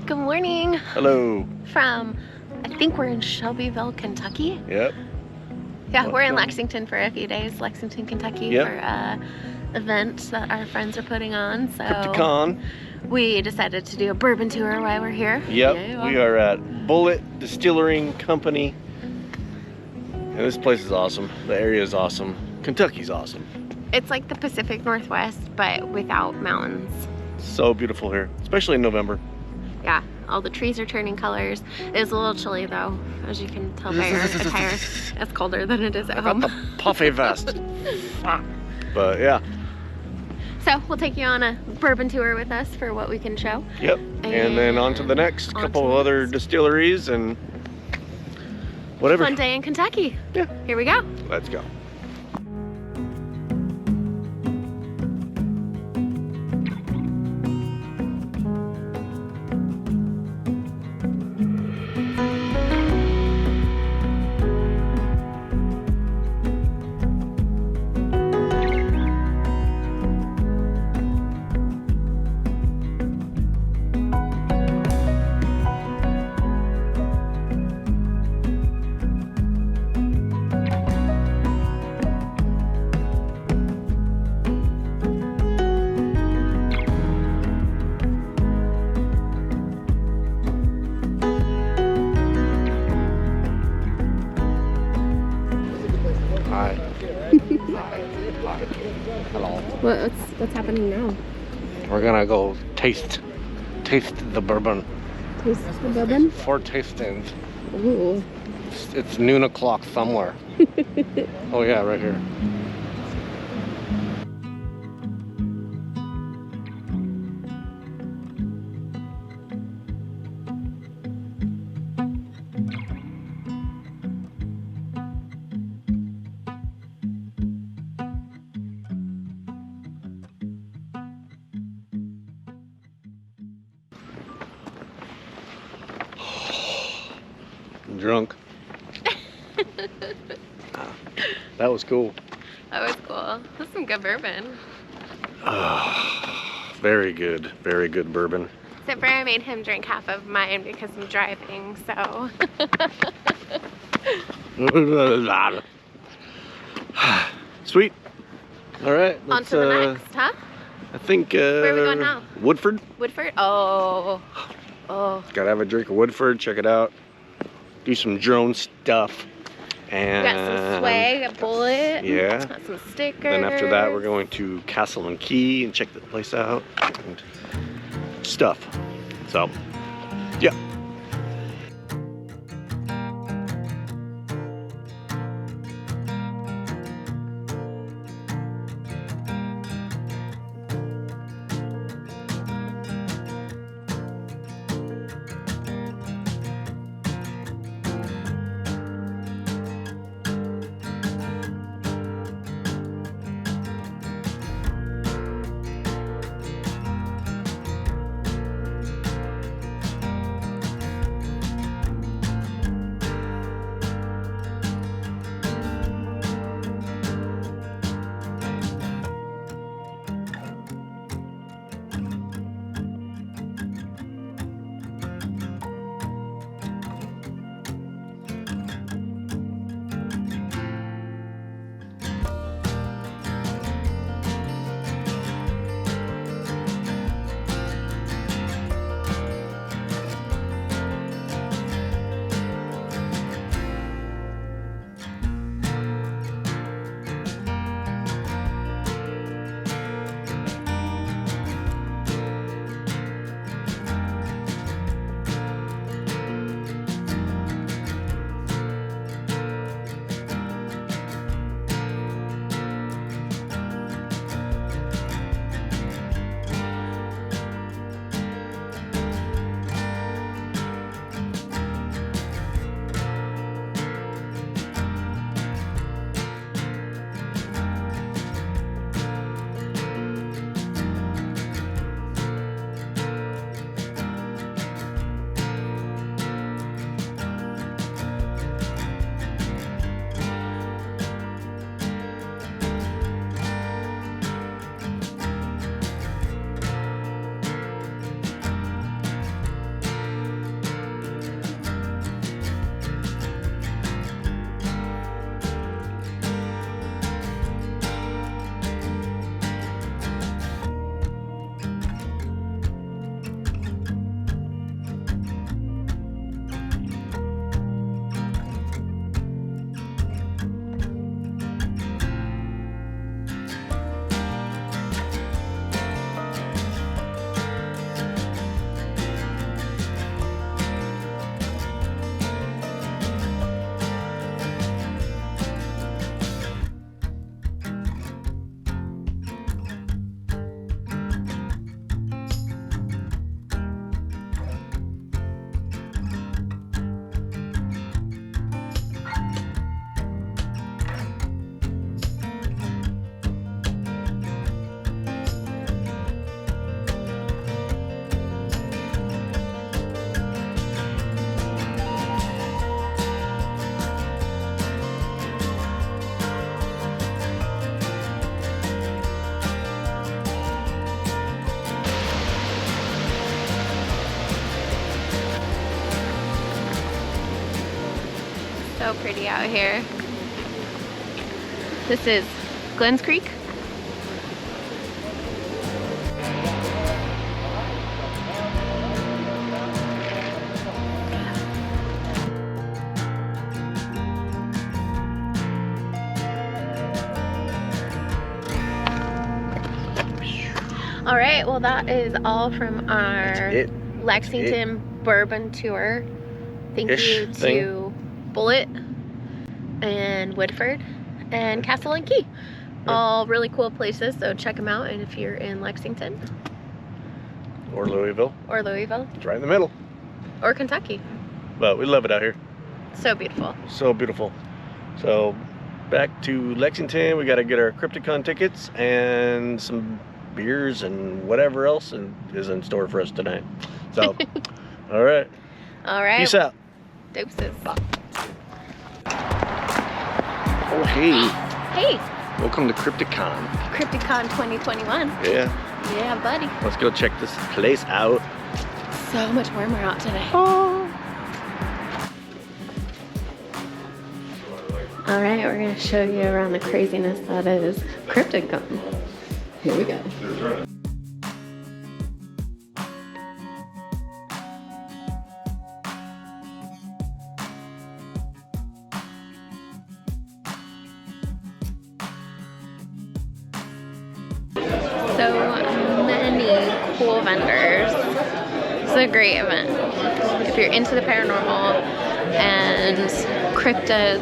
Good morning. Hello. From, I think we're in Shelbyville, Kentucky. Yep. Yeah, we're in Lexington for a few days, Lexington, Kentucky, for event that our friends are putting on. So Cryptid Con. We decided to do a bourbon tour while we're here. Yep. Yeah. We are at Bulleit Distilling Company. And this place is awesome. The area is awesome. Kentucky's awesome. It's like the Pacific Northwest, but without mountains. So beautiful here, especially in November. Yeah, all the trees are turning colors. It's a little chilly though, as you can tell by our attire. It's colder than it is at home. I got the puffy vest. But yeah. So we'll take you on a bourbon tour with us for what we can show. Yep. And then on to the next couple of other distilleries and whatever. Fun day in Kentucky. Yeah. Here we go. Let's go. Hi. Hello. What's happening now? We're gonna go taste the bourbon. Taste the bourbon? 4 tastings. Ooh. It's noon o'clock somewhere. Oh yeah, right here. I'm drunk. That was cool. That was cool. That's some good bourbon. Very good bourbon. Except for I made him drink half of mine because I'm driving, so. Sweet. All right. On to the next, huh? I think. Where are we going now? Woodford. Woodford? Oh. Gotta have a drink of Woodford. Check it out. Do some drone stuff. And We got some swag, a Bulleit. Yeah. Got some stickers. Then after that, we're going to Castle and Key and check the place out and stuff. So, yeah. So pretty out here. This is Glens Creek. All right, well that is all from our Lexington Bourbon tour. Thank you to Bulleit and Woodford and Castle and Key. All really cool places, so check them out. And if you're in Lexington Or Louisville. It's right in the middle. Or Kentucky. But we love it out here. So beautiful. So beautiful. So back to Lexington, we got to get our Cryptid Con tickets and some beers and whatever else is in store for us tonight. So, all right. Peace out. Deuces. Oh, hey. Hey. Welcome to Cryptid Con. Cryptid Con 2021. Yeah. Yeah, buddy. Let's go check this place out. So much warmer out today. Oh. All right, we're going to show you around the craziness that is Cryptid Con. Here we go. So many cool vendors. It's a great event. If you're into the paranormal and cryptids,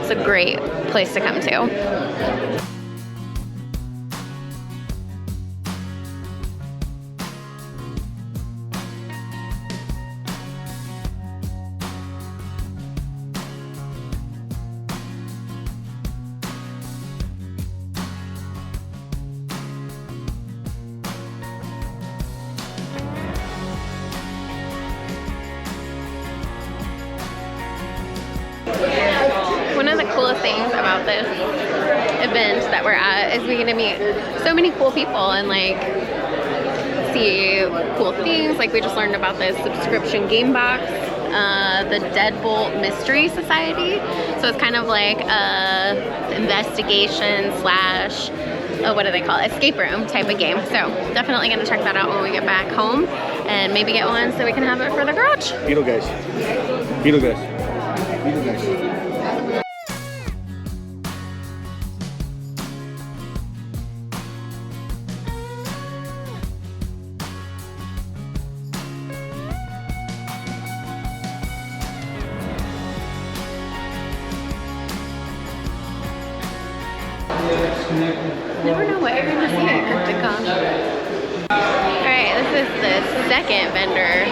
it's a great place to come to. One of the coolest things about this event that we're at is we get to meet so many cool people and like see cool things. Like we just learned about this subscription game box, the Deadbolt Mystery Society. So it's kind of like a investigation slash what do they call it? Escape room type of game. So definitely gonna check that out when we get back home and maybe get one so we can have it for the garage. Beetle guys. Beetle guys. Beetle guys. Never know what you're gonna see at Cryptid Con. Alright, this is the second vendor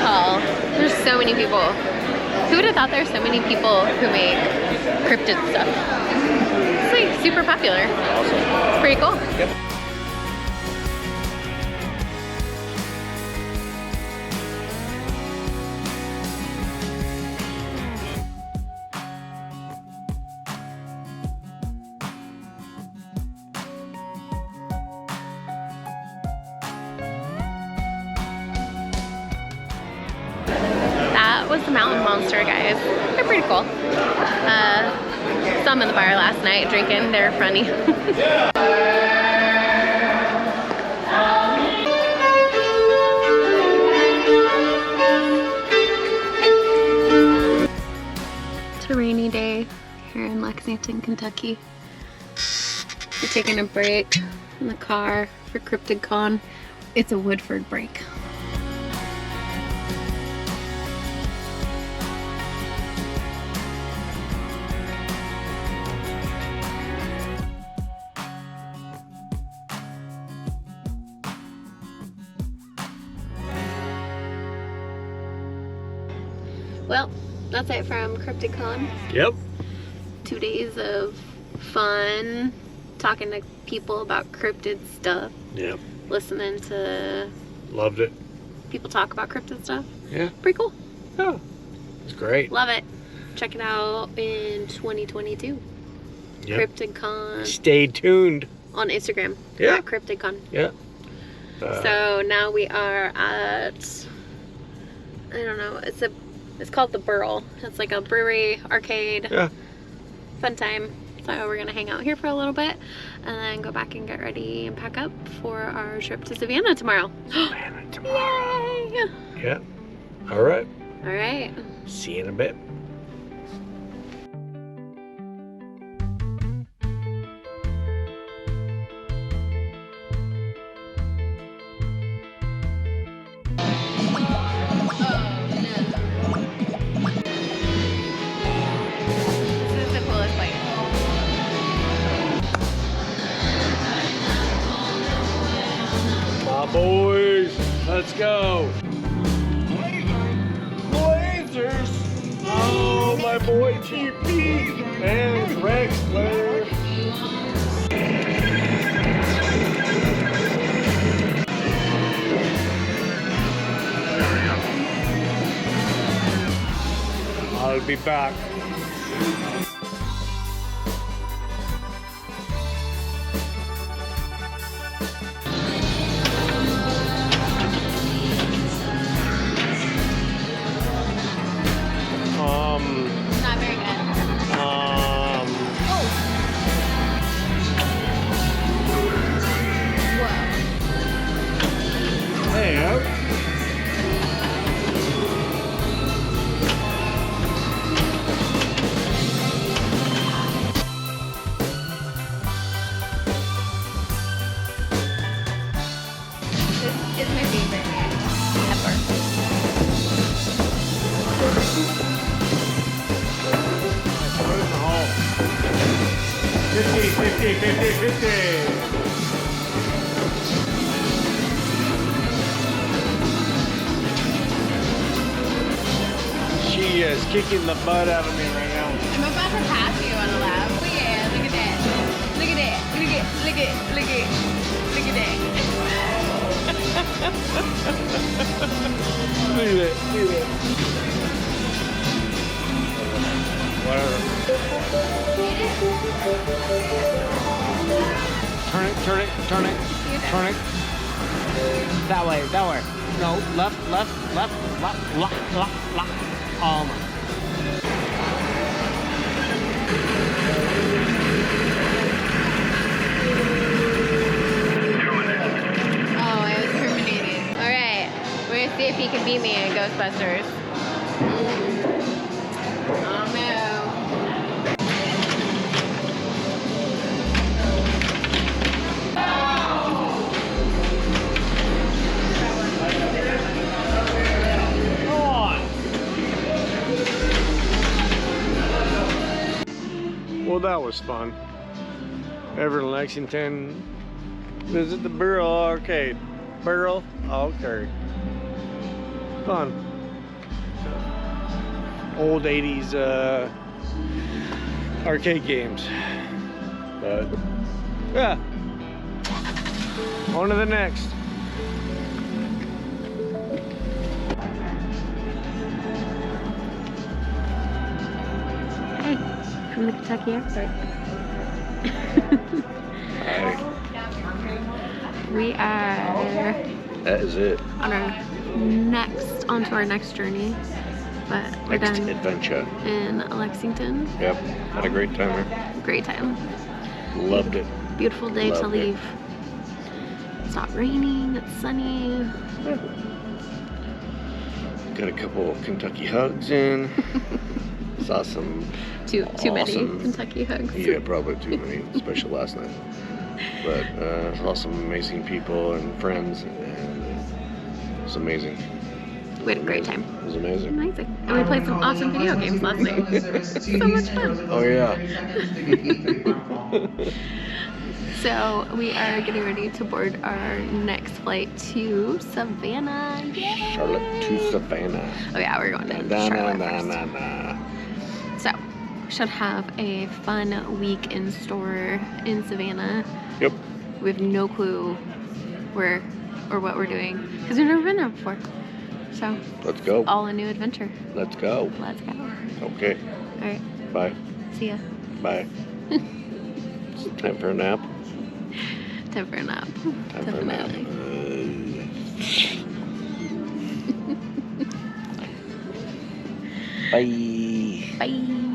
hall. There's so many people. Who would have thought there's so many people who make cryptid stuff? It's like super popular. Awesome. It's pretty cool. Yep. That was the Mountain Monster, guys. They're pretty cool. Saw them in the bar last night drinking. They're funny. It's a rainy day here in Lexington, Kentucky. We're taking a break in the car for Cryptid Con. It's a Woodford break. Well, that's it from Cryptid Con. Yep. 2 days of fun, talking to people about cryptid stuff. Yep. Listening to Loved it. people talk about cryptid stuff. Yeah. Pretty cool. Oh, it's great. Love it. Check it out in 2022. Yep. Cryptid Con Stay tuned. on Instagram. Yeah. At Cryptid Con. Yeah. So now we are at, I don't know, it's a It's called the Burl. It's like a brewery, arcade, Yeah. fun time. So we're gonna hang out here for a little bit and then go back and get ready and pack up for our trip to Savannah tomorrow. Savannah tomorrow. Yay! Yeah. All right. All right. See you in a bit. This is the coolest place. My boys, let's go. Blazers. Oh, my boy TP and Drexler. I'll be back. Not very good. Oh. Whoa. Hey, This is my favorite ever. 50. She is kicking the butt out of me right now. I'm about to pass you on a lap. Look at that. Look at that. Look at that. Look at look at look at look at that. Look at that. Look at that. Whatever. Turn it, turn it, turn it, turn it. That way, that way. No, left, left, left, left, left, left, left. Oh my. Oh, I was terminated. All right, we're gonna see if he can beat me in Ghostbusters. Oh no. Well, that was fun. Ever in Lexington, visit the Burl Arcade. Burl Arcade. Fun. Old 80s arcade games. But, yeah. On to the next. From the Kentucky expert. We are That is it. onto our next journey, but we're Next done adventure. in Lexington. Yep. Had a great time there. Great time. Loved it. Beautiful day to Loved it. leave. It's not raining, it's sunny. Got a couple Kentucky hugs in. Saw some Too many awesome- Kentucky hugs. Yeah, probably too many, especially last night. But saw some amazing people and friends, and it was amazing. We had a great time. It was amazing. Amazing. And we played some awesome video games last night. So much fun. Oh yeah. So we are getting ready to board our next flight to Savannah. Yay! Charlotte to Savannah. Oh yeah, we're going to Da, Charlotte da, first. da, da. So, should have a fun week in store in Savannah. Yep. We have no clue where or what we're doing because we've never been there before. So, Let's go. all a new adventure. Let's go. Let's go. Okay. All right. Bye. See ya. Bye. It's time for a nap. Time for a nap. Time for a nap. Definitely. Bye. Bye.